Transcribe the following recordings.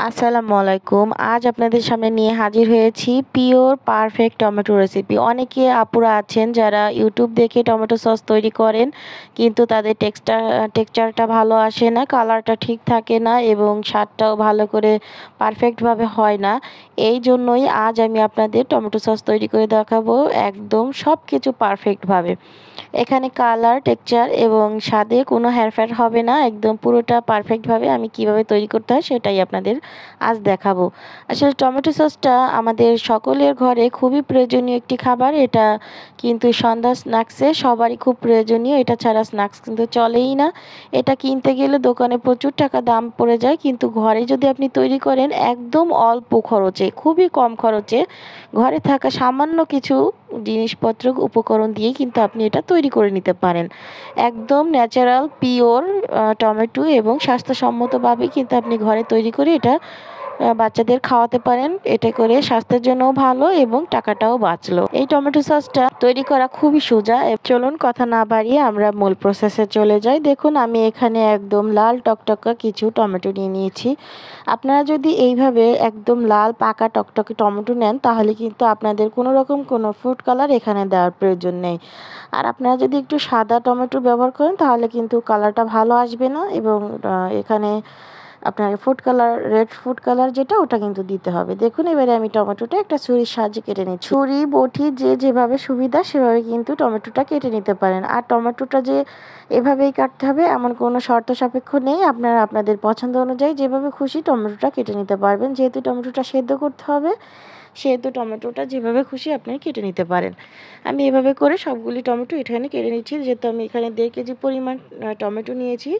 আসসালামু আলাইকুম। আজ আপনাদের সামনে নিয়ে হাজির হয়েছি পিওর পারফেক্ট টমেটো রেসিপি। অনেকে আপুরা আছেন যারা ইউটিউব দেখে টমেটো সস তৈরি করেন, কিন্তু তাদের টেক্সচারটা ভালো আসে না, কালারটা ঠিক থাকে না এবং স্বাদটাও ভালো করে পারফেক্টভাবে হয় না। এই জন্যই আজ আমি আপনাদের টমেটো সস তৈরি করে দেখাবো একদম সব কিছু পারফেক্টভাবে। এখানে কালার, টেক্সচার এবং স্বাদে কোনো হেরফের হবে না। একদম পুরোটা পারফেক্টভাবে আমি কিভাবে তৈরি করতে হয় সেটাই আপনাদের আজ দেখাবো। আসলে টমেটো সসটা আমাদের সকলের ঘরে খুবই প্রয়োজনীয় একটি খাবার। এটা কিন্তু সন্ধ্যা স্ন্যাক্সে সবারই খুব প্রয়োজনীয়। এটা ছাড়া স্ন্যাক্স কিন্তু চলেই না। এটা কিনতে গেলে দোকানে প্রচুর টাকা দাম পড়ে যায়, কিন্তু ঘরে যদি আপনি তৈরি করেন একদম অল্প খরচে, খুবই কম খরচে, ঘরে থাকা সামান্য কিছু জিনিসপত্র উপকরণ দিয়ে কিন্তু আপনি এটা তৈরি করে নিতে পারেন। একদম ন্যাচারাল পিওর টমেটো এবং স্বাস্থ্যসম্মতভাবে কিন্তু আপনি ঘরে তৈরি করে এটা বাচ্চাদের খাওয়াতে পারেন। এটা করে স্বাস্থ্যের জন্যও ভালো এবং টাকাটাও বাঁচলো। এই টমেটো সসটা তৈরি করা খুবই সোজা। চলুন কথা না বাড়িয়ে আমরা মূল প্রসেসে চলে যাই। দেখুন আমি এখানে একদম লাল টকটকা কিছু টমেটো নিয়ে নিয়েছি। আপনারা যদি এইভাবে একদম লাল পাকা টকটকে টমেটো নেন তাহলে কিন্তু আপনাদের কোনো রকম কোনো ফুড কালার এখানে দেওয়ার প্রয়োজন নেই। আর আপনারা যদি একটু সাদা টমেটো ব্যবহার করেন তাহলে কিন্তু কালারটা ভালো আসবে না এবং এখানে আপনাকে food colour, red food colour যেটা, ওটা কিন্তু দিতে হবে। দেখুন এবারে আমি টমেটোটা একটা ছুরির সাহায্যে কেটে নিচ্ছি। ছুরি, বটি যে যেভাবে সুবিধা সেভাবে কিন্তু টমেটোটা কেটে নিতে পারেন। আর টমেটোটা যে এভাবেই কাটতে হবে এমন কোনো শর্ত সাপেক্ষ নেই। আপনারা আপনাদের পছন্দ অনুযায়ী যেভাবে খুশি টমেটোটা কেটে নিতে পারবেন। যেহেতু টমেটোটা সেদ্ধ করতে হবে সেহেতু টমেটোটা যেভাবে খুশি আপনি কেটে নিতে পারেন। আমি এভাবে করে সবগুলি টমেটো এখানে কেটে নিচ্ছি। যেহেতু আমি এখানে 1.5 কেজি পরিমাণ টমেটো নিয়েছি।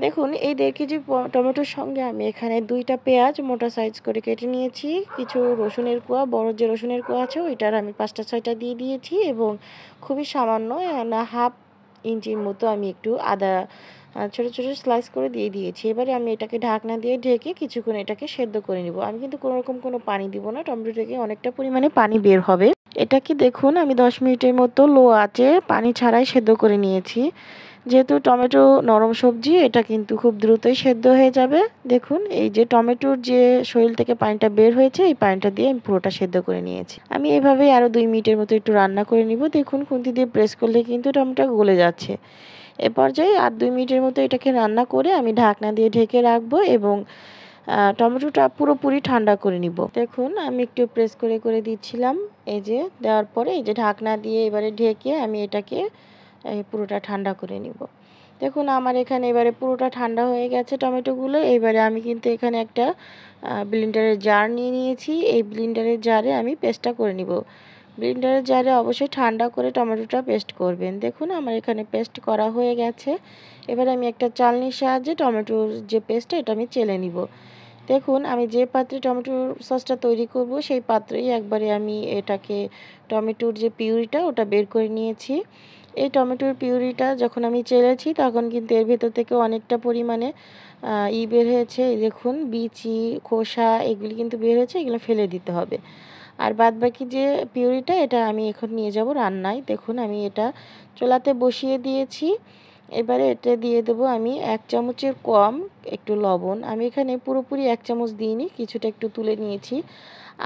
দেখুন এই 1.5 কেজি টমেটোর সঙ্গে আমি এখানে 2টা পেঁয়াজ মোটা সাইজ করে কেটে নিয়েছি। কিছু রসুনের কোয়া, বড় যে রসুনের কোয়া আছে ওইটার আমি 5টা 6টা দিয়ে দিয়েছি এবং খুবই সামান্য হাফ ইঞ্চির মতো আমি একটু আদা ছোটো ছোটো স্লাইস করে দিয়ে দিয়েছি। এবারে আমি এটাকে ঢাকনা দিয়ে ঢেকে কিছুক্ষণ এটাকে সেদ্ধ করে নিব। আমি কিন্তু কোনো রকম কোনো পানি দিব না, টমেটো থেকে অনেকটা পরিমাণে পানি বের হবে। এটাকে দেখুন আমি 10 মিনিটের মতো লো আঁচে পানি ছাড়াই সেদ্ধ করে নিয়েছি। যেহেতু টমেটো নরম সবজি, এটা কিন্তু খুব দ্রুতই সেদ্ধ হয়ে যাবে। দেখুন এই যে টমেটোর যে শরীর থেকে পানিটা বের হয়েছে এই পানিটা দিয়ে আমি পুরোটা সেদ্ধ করে নিয়েছি। আমি এভাবেই আরও 2 মিনিটের মতো একটু রান্না করে নিব। দেখুন খুন্তি দিয়ে প্রেস করলে কিন্তু টমেটো গলে যাচ্ছে। এ পর্যায়ে আর 2 মিনিটের মতো এটাকে রান্না করে আমি ঢাকনা দিয়ে ঢেকে রাখবো এবং টমেটোটা পুরোপুরি ঠান্ডা করে নিব। দেখুন আমি একটু প্রেস করে করে দিচ্ছিলাম। এই যে দেওয়ার পরে এই যে ঢাকনা দিয়ে এবারে ঢেকে আমি এটাকে পুরোটা ঠান্ডা করে নিব। দেখুন আমার এখানে এবারে পুরোটা ঠান্ডা হয়ে গেছে টমেটোগুলো। এবারে আমি কিন্তু এখানে একটা ব্লেন্ডারের জার নিয়ে নিয়েছি। এই ব্লেন্ডারের জারে আমি পেস্টটা করে নিব। ব্লেন্ডারের জারে অবশ্যই ঠান্ডা করে টমেটোটা পেস্ট করবেন। দেখুন আমার এখানে পেস্ট করা হয়ে গেছে। এবারে আমি একটা চালনির সাহায্যে টমেটোর যে পেস্টটা এটা আমি চেলে নিব। দেখুন আমি যে পাত্রে টমেটোর সসটা তৈরি করব সেই পাত্রেই একবারে আমি এটাকে টমেটোর যে পিউরিটা ওটা বের করে নিয়েছি। এই টমেটোর পিউরিটা যখন আমি চেলেছি তখন কিন্তু এর ভেতর থেকে অনেকটা পরিমাণে বের হয়েছে। দেখুন বিচি, খোসা এগুলি কিন্তু বের হয়েছে, এগুলো ফেলে দিতে হবে। আর বাদবাকি যে পিউরিটা এটা আমি এখন নিয়ে যাব রান্নায়। দেখুন আমি এটা চুলাতে বসিয়ে দিয়েছি। এবারে এটা দিয়ে দেবো আমি 1 চামচের কম একটু লবণ। আমি এখানে পুরোপুরি 1 চামচ দিইনি, কিছুটা একটু তুলে নিয়েছি।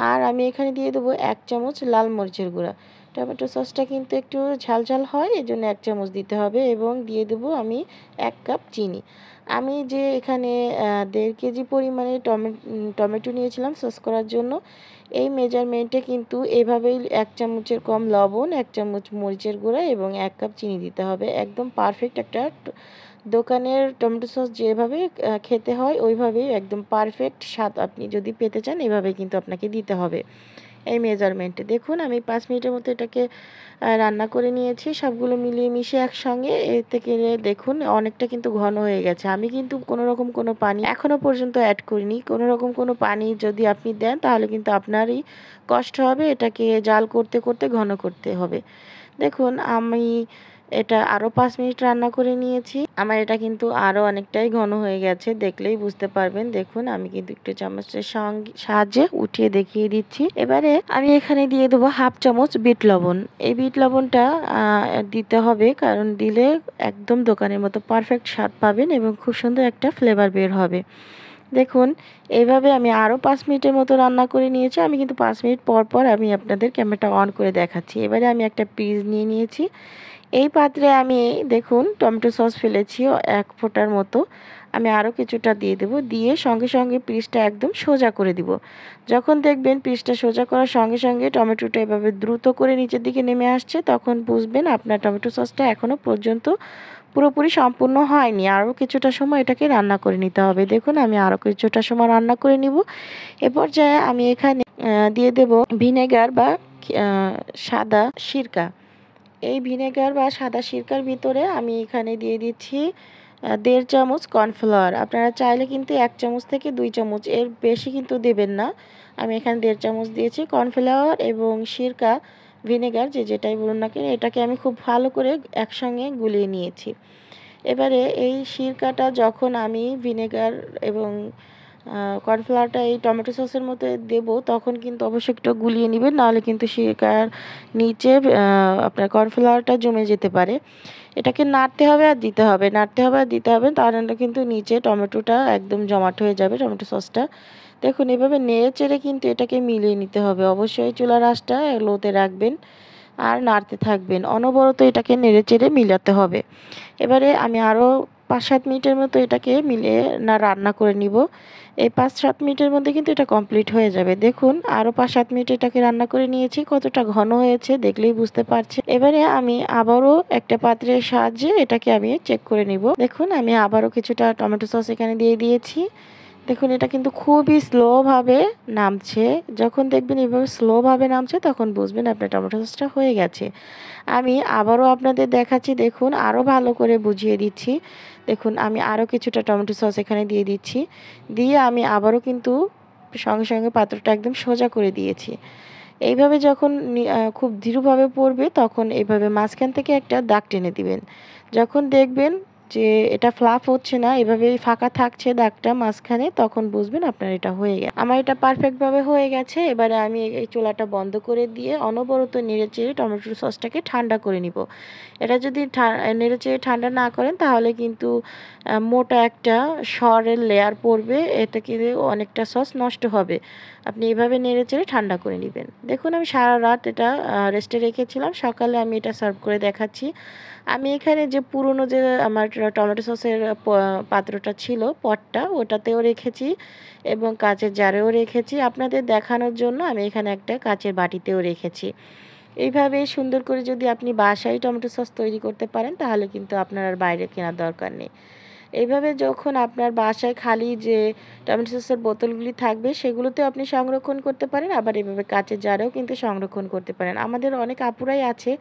আর আমি এখানে দিয়ে দেবো 1 চামচ লাল মরিচের গুঁড়া। টমেটো সসটা কিন্তু একটু ঝাল ঝাল হয়, এজন্য 1 চামচ দিতে হবে এবং দিয়ে দেবো আমি 1 কাপ চিনি। আমি যে এখানে 1.5 কেজি পরিমাণে টমেটো নিয়েছিলাম সস করার জন্য, এই মেজারমেন্টে কিন্তু এভাবেই 1 চামচের কম লবণ, 1 চামচ মরিচের গুঁড়া এবং 1 কাপ চিনি দিতে হবে। একদম পারফেক্ট একটা দোকানের টমেটো সস যেভাবে খেতে হয় ওইভাবেই একদম পারফেক্ট স্বাদ আপনি যদি পেতে চান এভাবে কিন্তু আপনাকে দিতে হবে এই মেজারমেন্টে। দেখুন আমি 5 মিনিটের মতো এটাকে রান্না করে নিয়েছি সবগুলো মিলিয়ে মিশিয়ে একসঙ্গে। এর থেকে দেখুন অনেকটা কিন্তু ঘন হয়ে গেছে। আমি কিন্তু কোনো রকম কোনো পানি এখনও পর্যন্ত অ্যাড করিনি। কোনো রকম কোনো পানি যদি আপনি দেন তাহলে কিন্তু আপনারই কষ্ট হবে, এটাকে জাল করতে করতে ঘন করতে হবে। দেখুন আমি এটা আরও 5 মিনিট রান্না করে নিয়েছি। আমার এটা কিন্তু আরও অনেকটাই ঘন হয়ে গেছে, দেখলেই বুঝতে পারবেন। দেখুন আমি কিন্তু একটু চামচের সাহায্যে উঠিয়ে দেখিয়ে দিচ্ছি। এবারে আমি এখানে দিয়ে দেবো 1/2 চামচ বিট লবণ। এই বিট লবণটা দিতে হবে, কারণ দিলে একদম দোকানের মতো পারফেক্ট স্বাদ পাবেন এবং খুব সুন্দর একটা ফ্লেভার বের হবে। দেখুন এইভাবে আমি আরও 5 মিনিটের মতো রান্না করে নিয়েছি। আমি কিন্তু 5 মিনিট পর পর আমি আপনাদের ক্যামেরাটা অন করে দেখাচ্ছি। এবারে আমি একটা পিস নিয়ে নিয়েছি। এই পাত্রে আমি দেখুন টমেটো সস ফেলেছি 1 ফোঁটার মতো। আমি আরও কিছুটা দিয়ে দেব। দিয়ে সঙ্গে সঙ্গে পিসটা একদম সোজা করে দিব। যখন দেখবেন পিসটা সোজা করার সঙ্গে সঙ্গে টমেটোটা এভাবে দ্রুত করে নিচের দিকে নেমে আসছে, তখন বুঝবেন আপনার টমেটো সসটা এখনও পর্যন্ত পুরোপুরি সম্পূর্ণ হয়নি। আরও কিছুটা সময় এটাকে রান্না করে নিতে হবে। দেখুন আমি আরও কিছুটা সময় রান্না করে নিব। এ পর্যায়ে আমি এখানে দিয়ে দেব ভিনেগার বা সাদা সিরকা। এই ভিনেগার বা সাদা সিরকার ভিতরে আমি এখানে দিয়ে দিচ্ছি 1.5 চামচ কর্নফ্লাওয়ার। আপনারা চাইলে কিন্তু 1 চামচ থেকে 2 চামচ, এর বেশি কিন্তু দেবেন না। আমি এখানে 1.5 চামচ দিয়েছি কর্নফ্লাওয়ার এবং সিরকা, ভিনেগার যেটাই বলুন না কেন, এটাকে আমি খুব ভালো করে একসঙ্গে গুলিয়ে নিয়েছি। এবারে এই সিরকাটা যখন আমি ভিনেগার এবং কর্নফ্লাওয়ারটা এই টমেটো সসের মধ্যে দেব, তখন কিন্তু অবশ্যই একটু গুলিয়ে নেবেন, নাহলে কিন্তু সিরকার নিচে আপনার কর্নফ্লাওয়ারটা জমে যেতে পারে। এটাকে নাড়তে হবে আর দিতে হবে, নাড়তে হবে আর দিতে হবে, তাহলে কিন্তু নিচে টমেটোটা একদম জমাট হয়ে যাবে টমেটো সসটা। দেখুন এভাবে নেড়ে চেড়ে কিন্তু এটাকে মিলিয়ে নিতে হবে। অবশ্যই চুলার আঁচটা লোতে রাখবেন আর নাড়তে থাকবেন, অনবরত এটাকে নেড়ে চেড়ে মিলাতে হবে। এবারে আমি আরও 5-7 মিনিটের মতো এটাকে মিলিয়ে রান্না করে নিব। এই 5-7 মিনিটের মধ্যে কিন্তু এটা কমপ্লিট হয়ে যাবে। দেখুন আরও 5-7 মিনিট এটাকে রান্না করে নিয়েছি, কতটা ঘন হয়েছে দেখলেই বুঝতে পারছেন। এবারে আমি আবারও একটা পাত্রের সাহায্যে এটাকে আমি চেক করে নিব। দেখুন আমি আবারও কিছুটা টমেটো সস এখানে দিয়ে দিয়েছি। দেখুন এটা কিন্তু খুবই স্লোভাবে নামছে। যখন দেখবেন এভাবে স্লোভাবে নামছে, তখন বুঝবেন আপনার টমেটো সসটা হয়ে গেছে। আমি আবারও আপনাদের দেখাচ্ছি, দেখুন আরও ভালো করে বুঝিয়ে দিচ্ছি। দেখুন আমি আরও কিছুটা টমেটো সস এখানে দিয়ে দিচ্ছি। দিয়ে আমি আবারও কিন্তু সঙ্গে সঙ্গে পাত্রটা একদম সোজা করে দিয়েছি। এইভাবে যখন খুব দৃঢ়ভাবে পড়বে, তখন এইভাবে মাঝখান থেকে একটা দাগ টেনে দিবেন। যখন দেখবেন যে এটা ফ্লাপ হচ্ছে না, এভাবেই ফাঁকা থাকছে দাগটা মাঝখানে, তখন বুঝবেন আপনার এটা হয়ে গেছে। আমার এটা পারফেক্টভাবে হয়ে গেছে। এবারে আমি এই চুলাটা বন্ধ করে দিয়ে অনবরত নেড়েচেড়ে টমেটো সসটাকে ঠান্ডা করে নিব। এটা যদি নেড়েচেড়ে ঠান্ডা না করেন, তাহলে কিন্তু মোটা একটা সরের লেয়ার পড়বে, এটা কিন্তু অনেকটা সস নষ্ট হবে। আপনি এভাবে নেড়েচেড়ে ঠান্ডা করে নেবেন। দেখুন আমি সারা রাত এটা রেস্টে রেখেছিলাম, সকালে আমি এটা সার্ভ করে দেখাচ্ছি। আমি এখানে যে পুরনো যে আমার টমেটো সসের পাত্রটা ছিল, পটটা, ওটাতেও রেখেছি এবং কাঁচের জারেও রেখেছি। আপনাদের দেখানোর জন্য আমি এখানে একটা কাঁচের বাটিতেও রেখেছি। এইভাবে সুন্দর করে যদি আপনি বাসায় টমেটো সস তৈরি করতে পারেন, তাহলে কিন্তু আপনার আর বাইরে কেনার দরকার নেই। এইভাবে যখন আপনার বাসায় খালি যে টমেটো সসের বোতলগুলি থাকবে, সেগুলোতেও আপনি সংরক্ষণ করতে পারেন, আবার এভাবে কাঁচের জারেও কিন্তু সংরক্ষণ করতে পারেন। আমাদের অনেক আপুরাই আছে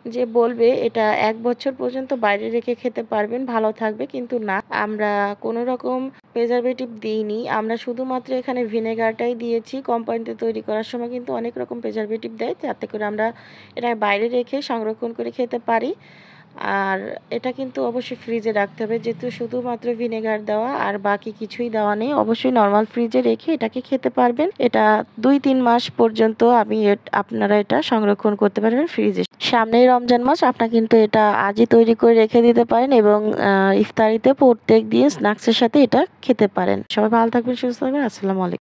যে বলবে এটা 1 বছর পর্যন্ত বাইরে রেখে খেতে পারবেন, ভালো থাকবে, কিন্তু না, আমরা কোনো রকম প্রিজারভেটিভ দিইনি। আমরা শুধুমাত্র এখানে ভিনেগারটাই দিয়েছি। কোম্পানিতে তৈরি করার সময় কিন্তু অনেক রকম প্রিজারভেটিভ দেয়, যাতে করে আমরা এটা বাইরে রেখে সংরক্ষণ করে খেতে পারি। আর এটা কিন্তু অবশ্যই ফ্রিজে রাখতে হবে, যেহেতু শুধুমাত্র ভিনেগার দেওয়া আর বাকি কিছুই দেওয়া নেই। অবশ্যই নর্মাল ফ্রিজে রেখে এটাকে খেতে পারবেন। এটা 2-3 মাস পর্যন্ত আপনারা এটা সংরক্ষণ করতে পারবেন ফ্রিজে। সামনেই রমজান মাস, আপনারা কিন্তু এটা আজই তৈরি করে রেখে দিতে পারেন এবং ইফতারিতে প্রত্যেক দিন স্ন্যাক্সের সাথে এটা খেতে পারেন। সবাই ভালো থাকবেন, সুস্থ থাকবেন। আসসালামু আলাইকুম।